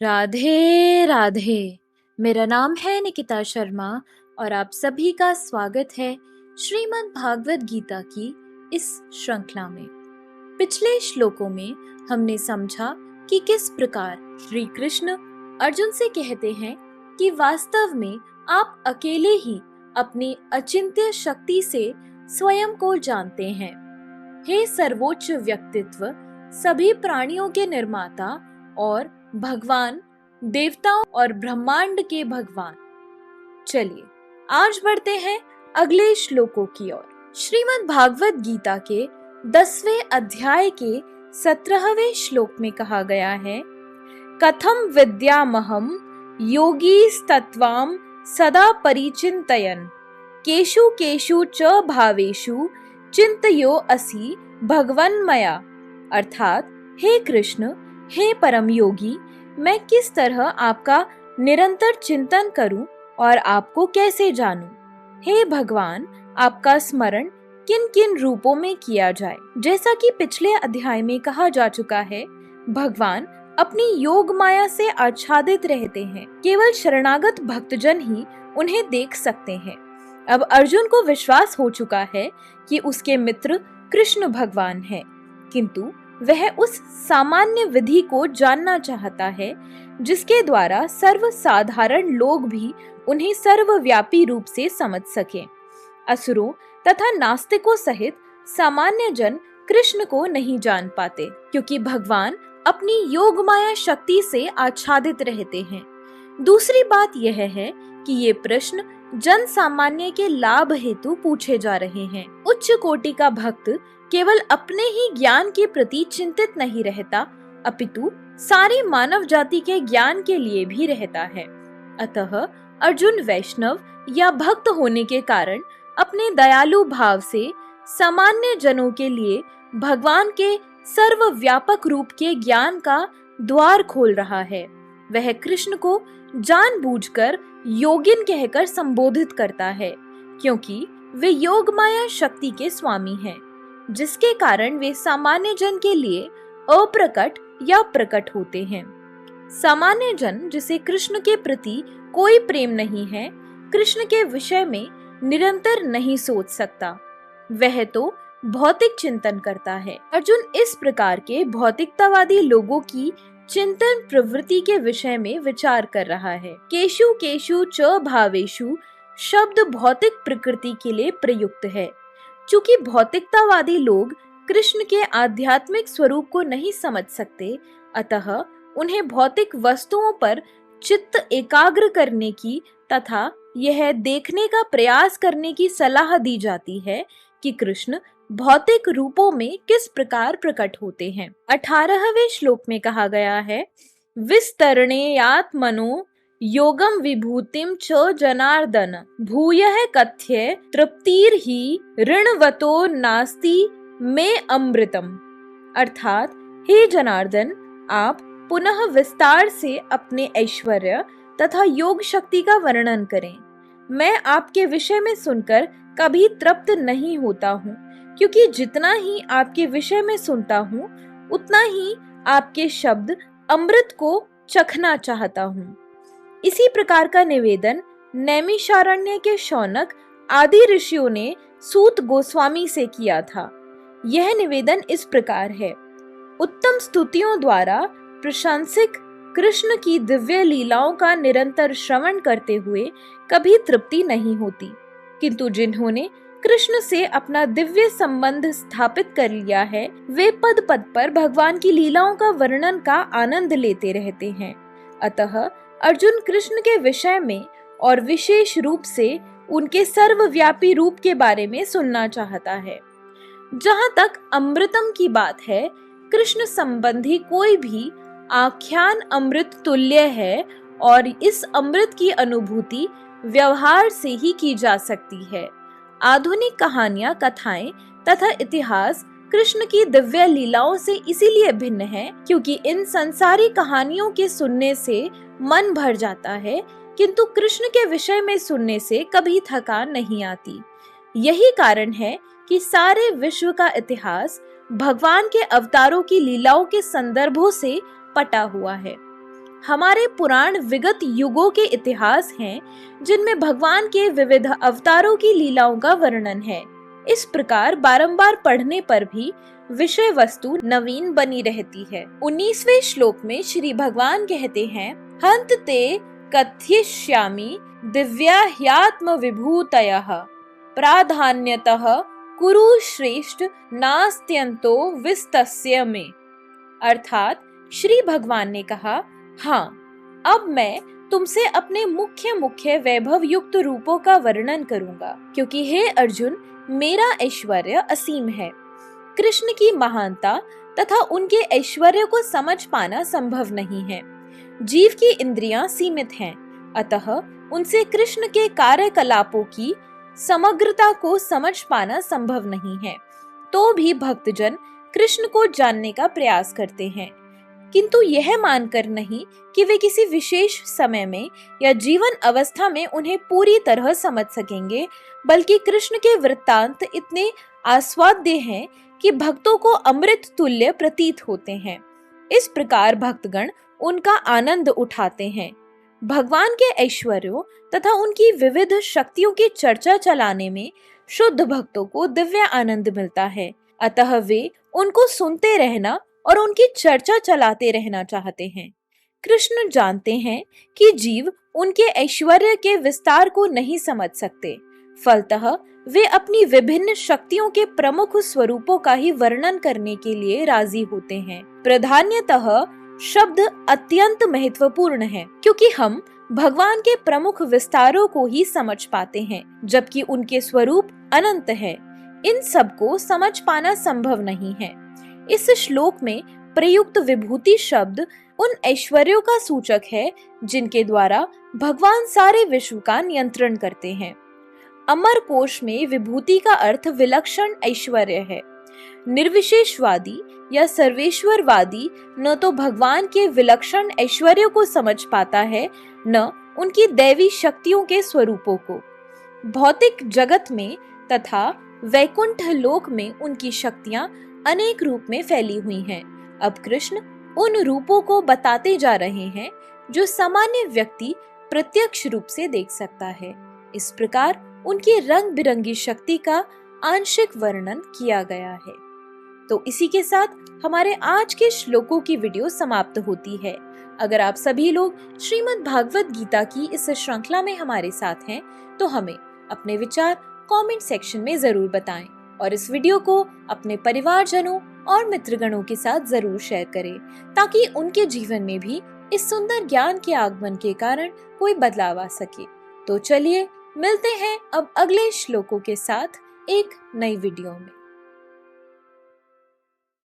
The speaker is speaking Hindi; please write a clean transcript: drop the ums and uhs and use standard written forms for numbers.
राधे राधे। मेरा नाम है निकिता शर्मा और आप सभी का स्वागत है श्रीमद् भागवत गीता की इस श्रृंखला में। पिछले श्लोकों में हमने समझा कि किस प्रकार श्री कृष्ण अर्जुन से कहते हैं कि वास्तव में आप अकेले ही अपनी अचिंत्य शक्ति से स्वयं को जानते हैं। हे सर्वोच्च व्यक्तित्व, सभी प्राणियों के निर्माता और भगवान, देवताओं और ब्रह्मांड के भगवान। चलिए आज बढ़ते हैं अगले श्लोकों की ओर। श्रीमद् भागवत गीता के 10वें अध्याय के 17वें श्लोक में कहा गया है, कथम विद्यामहम योगीस्तत्वाम सदा परिचिन्तयन् केषु केषु च भावेषु चिन्तयो असि भगवन्मया। अर्थात हे कृष्ण, हे परम योगी, मैं किस तरह आपका निरंतर चिंतन करूं और आपको कैसे जानूं। हे भगवान, आपका स्मरण किन किन रूपों में किया जाए। जैसा कि पिछले अध्याय में कहा जा चुका है, भगवान अपनी योग माया से आच्छादित रहते हैं। केवल शरणागत भक्तजन ही उन्हें देख सकते हैं। अब अर्जुन को विश्वास हो चुका है कि उसके मित्र कृष्ण भगवान हैं, किंतु वह उस सामान्य विधि को जानना चाहता है जिसके द्वारा सर्वसाधारण लोग भी उन्हें सर्वव्यापी रूप से समझ सकें। असुरों तथा नास्तिकों सहित सामान्य जन कृष्ण को नहीं जान पाते, क्योंकि भगवान अपनी योग माया शक्ति से आच्छादित रहते हैं। दूसरी बात यह है कि ये प्रश्न जन सामान्य के लाभ हेतु पूछे जा रहे हैं। उच्च कोटि का भक्त केवल अपने ही ज्ञान के प्रति चिंतित नहीं रहता, अपितु सारी मानव जाति के ज्ञान के लिए भी रहता है। अतः अर्जुन वैष्णव या भक्त होने के कारण अपने दयालु भाव से सामान्य जनों के लिए भगवान के सर्वव्यापक रूप के ज्ञान का द्वार खोल रहा है। वह कृष्ण को जानबूझकर योगिन कहकर संबोधित करता है, क्योंकि वे योग माया शक्ति के स्वामी हैं, जिसके कारण वे सामान्य जन के लिए अप्रकट या प्रकट होते हैं। सामान्य जन, जिसे कृष्ण के प्रति कोई प्रेम नहीं है, कृष्ण के विषय में निरंतर नहीं सोच सकता। वह तो भौतिक चिंतन करता है। अर्जुन इस प्रकार के भौतिकतावादी लोगों की चिंतन प्रवृत्ति के विषय में विचार कर रहा है। केशु केशु च भावेषु शब्द भौतिक प्रकृति के लिए प्रयुक्त है। चूंकि भौतिकतावादी लोग कृष्ण के आध्यात्मिक स्वरूप को नहीं समझ सकते, अतः उन्हें भौतिक वस्तुओं पर चित्त एकाग्र करने की तथा यह देखने का प्रयास करने की सलाह दी जाती है कि कृष्ण भौतिक रूपों में किस प्रकार प्रकट होते हैं। 18वें श्लोक में कहा गया है, विस्तरणेयात्मनो योगम विभूतिम च जनार्दन भूयः कथ्य तृप्तिर्हि ऋणवतो नास्ति मे अमृतम। अर्थात हे जनार्दन, आप पुनः विस्तार से अपने ऐश्वर्य तथा योग शक्ति का वर्णन करें। मैं आपके विषय में सुनकर कभी तृप्त नहीं होता हूँ, क्योंकि जितना ही आपके विषय में सुनता हूँ, उतना ही आपके शब्द अमृत को चखना चाहता हूँ। इसी प्रकार का निवेदन नैमिषारण्य के शौनक आदि ऋषियों ने सूत गोस्वामी से किया था। यह निवेदन इस प्रकार है, उत्तम स्तुतियों द्वारा प्रशंसिक कृष्ण की दिव्य लीलाओं का निरंतर श्रवण करते हुए कभी तृप्ति नहीं होती, किंतु जिन्होंने कृष्ण से अपना दिव्य संबंध स्थापित कर लिया है, वे पद पद पर भगवान की लीलाओं का वर्णन का आनंद लेते रहते हैं। अतः अर्जुन कृष्ण के विषय में और विशेष रूप से उनके सर्वव्यापी रूप के बारे में सुनना चाहता है। जहाँ तक अमृतम की बात है, कृष्ण संबंधी कोई भी आख्यान अमृत तुल्य है और इस अमृत की अनुभूति व्यवहार से ही की जा सकती है। आधुनिक कहानियां, कथाएं तथा इतिहास कृष्ण की दिव्य लीलाओं से इसीलिए भिन्न है, क्योंकि इन संसारी कहानियों के सुनने से मन भर जाता है, किंतु कृष्ण के विषय में सुनने से कभी थकान नहीं आती। यही कारण है कि सारे विश्व का इतिहास भगवान के अवतारों की लीलाओं के संदर्भों से पटा हुआ है। हमारे पुराण विगत युगों के इतिहास हैं, जिनमें भगवान के विविध अवतारों की लीलाओं का वर्णन है। इस प्रकार बारंबार पढ़ने पर भी विषय वस्तु नवीन बनी रहती है। 19वें श्लोक में श्री भगवान कहते हैं, हंत ते कथयिष्यामि दिव्या ह्यात्म विभूतयः प्राधान्यतः कुरु श्रेष्ठ नास्त्यंतो विस्तस्य में। अर्थात श्री भगवान ने कहा, हाँ, अब मैं तुमसे अपने मुख्य मुख्य वैभव युक्त रूपों का वर्णन करूंगा, क्योंकि हे अर्जुन, मेरा ऐश्वर्य असीम है। कृष्ण की महानता तथा उनके ऐश्वर्य को समझ पाना संभव नहीं है। जीव की इंद्रियां सीमित हैं, अतः उनसे कृष्ण के कार्यकलापों की समग्रता को समझ पाना संभव नहीं है। तो भी भक्तजन कृष्ण को जानने का प्रयास करते हैं, किंतु यह मानकर नहीं कि वे किसी विशेष समय में या जीवन अवस्था में उन्हें पूरी तरह समझ सकेंगे, बल्कि कृष्ण के वृत्तांत इतने आस्वाद्य हैं कि भक्तों को अमृत तुल्य प्रतीत होते हैं। इस प्रकार भक्तगण उनका आनंद उठाते हैं। भगवान के ऐश्वर्यों तथा उनकी विविध शक्तियों की चर्चा चलाने में शुद्ध भक्तों को दिव्य आनंद मिलता है, अतः वे उनको सुनते रहना और उनकी चर्चा चलाते रहना चाहते हैं। कृष्ण जानते हैं कि जीव उनके ऐश्वर्य के विस्तार को नहीं समझ सकते, फलतः वे अपनी विभिन्न शक्तियों के प्रमुख स्वरूपों का ही वर्णन करने के लिए राजी होते हैं। प्राधान्यतः शब्द अत्यंत महत्वपूर्ण है, क्योंकि हम भगवान के प्रमुख विस्तारों को ही समझ पाते हैं, जबकि उनके स्वरूप अनंत है। इन सब को समझ पाना संभव नहीं है। इस श्लोक में प्रयुक्त विभूति शब्द उन ऐश्वर्यों का सूचक है जिनके द्वारा भगवान सारे विश्व का नियंत्रण करते हैं। अमर कोश में विभूति का अर्थ विलक्षण ऐश्वर्य है। निर्विशेषवादी या सर्वेश्वरवादी न तो भगवान के विलक्षण ऐश्वर्य को समझ पाता है, न उनकी दैवी शक्तियों के स्वरूपों को। भौतिक जगत में तथा वैकुंठ लोक में उनकी शक्तियां अनेक रूप में फैली हुई हैं। अब कृष्ण उन रूपों को बताते जा रहे हैं जो सामान्य व्यक्ति प्रत्यक्ष रूप से देख सकता है। इस प्रकार उनकी रंग बिरंगी शक्ति का आंशिक वर्णन किया गया है। तो इसी के साथ हमारे आज के श्लोकों की वीडियो समाप्त होती है। अगर आप सभी लोग श्रीमद् भागवत गीता की इस श्रृंखला में हमारे साथ हैं, तो हमें अपने विचार कमेंट सेक्शन में जरूर बताएं और इस वीडियो को अपने परिवारजनों और मित्रगणों के साथ जरूर शेयर करें, ताकि उनके जीवन में भी इस सुंदर ज्ञान के आगमन के कारण कोई बदलाव आ सके। तो चलिए मिलते हैं अब अगले श्लोकों के साथ एक नई वीडियो में।